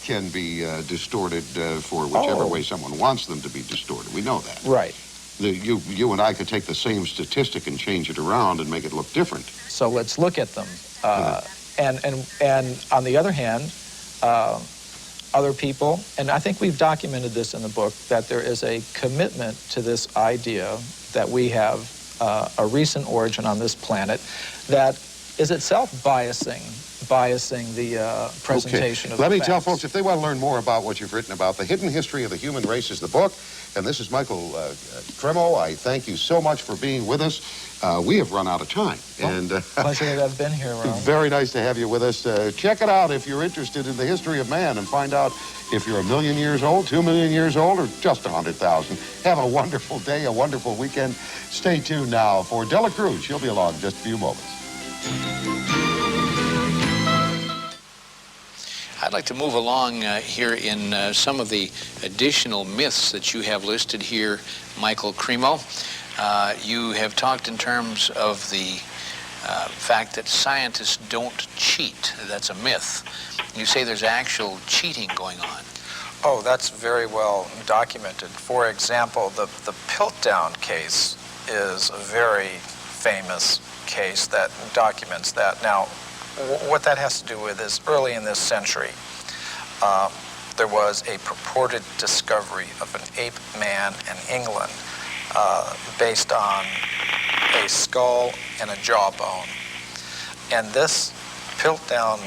can be distorted for whichever way someone wants them to be distorted. We know that. Right. You and I could take the same statistic and change it around and make it look different. So let's look at them. And on the other hand, other people, and I think we've documented this in the book, that there is a commitment to this idea that we have a recent origin on this planet that is itself biasing the presentation of the Let me facts. tell folks, if they want to learn more about what you've written about, The Hidden History of the Human Race is the book. And this is Michael Cremo. I thank you so much for being with us. We have run out of time. Pleasure to have been here, Ron. Very nice to have you with us. Check it out if you're interested in the history of man and find out if you're 1 million years old, 2 million years old, or just 100,000. Have a wonderful day, a wonderful weekend. Stay tuned now for Dela Cruz. She'll be along in just a few moments. I'd like to move along here in some of the additional myths that you have listed here, Michael Cremo. You have talked in terms of the fact that scientists don't cheat. That's a myth. You say there's actual cheating going on. Oh, that's very well documented. For example, the Piltdown case is a very famous case that documents that. Now, what that has to do with is early in this century, there was a purported discovery of an ape man in England based on a skull and a jawbone. And this Piltdown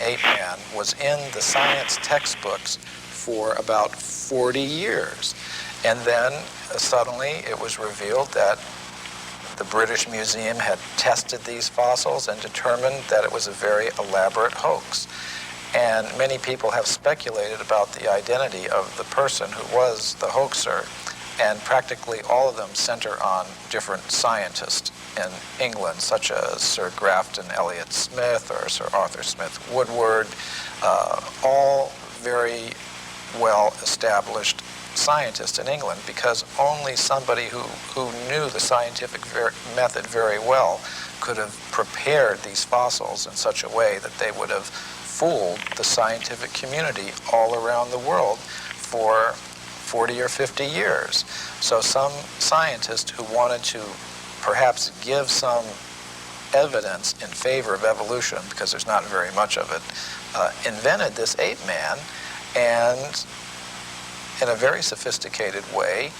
ape man, was in the science textbooks for about 40 years. And then suddenly it was revealed that the British Museum had tested these fossils and determined that it was a very elaborate hoax. And many people have speculated about the identity of the person who was the hoaxer, and practically all of them center on different scientists in England, such as Sir Grafton Elliott Smith or Sir Arthur Smith Woodward, all very well-established scientist in England, because only somebody who knew the scientific method very well could have prepared these fossils in such a way that they would have fooled the scientific community all around the world for 40 or 50 years. So some scientist who wanted to perhaps give some evidence in favor of evolution, because there's not very much of it, invented this ape man, and in a very sophisticated way,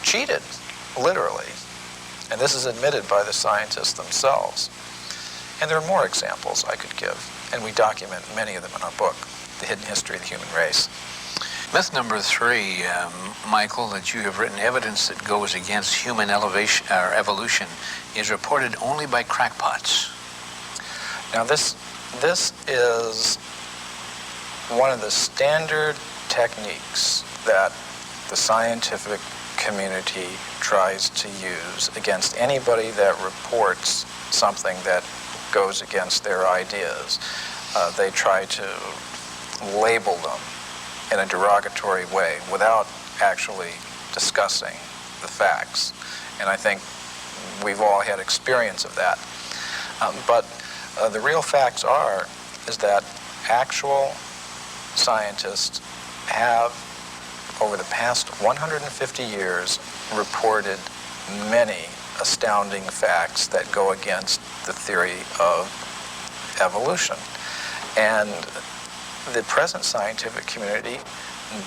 cheated, literally. And this is admitted by the scientists themselves. And there are more examples I could give, and we document many of them in our book, The Hidden History of the Human Race. Myth number 3, Michael, that you have written, evidence that goes against human evolution is reported only by crackpots. Now this is one of the standard techniques that the scientific community tries to use against anybody that reports something that goes against their ideas. They try to label them in a derogatory way without actually discussing the facts. And I think we've all had experience of that. But the real facts is that actual scientists have, over the past 150 years, reported many astounding facts that go against the theory of evolution. And the present scientific community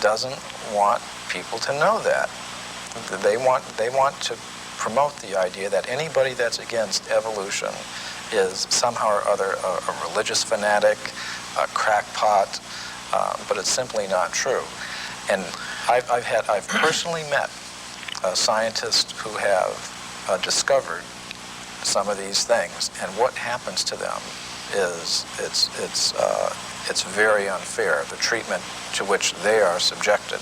doesn't want people to know that. They want to promote the idea that anybody that's against evolution is somehow or other a religious fanatic, a crackpot, but it's simply not true. And I've personally met scientists who have discovered some of these things, and what happens to them is it's very unfair, the treatment to which they are subjected.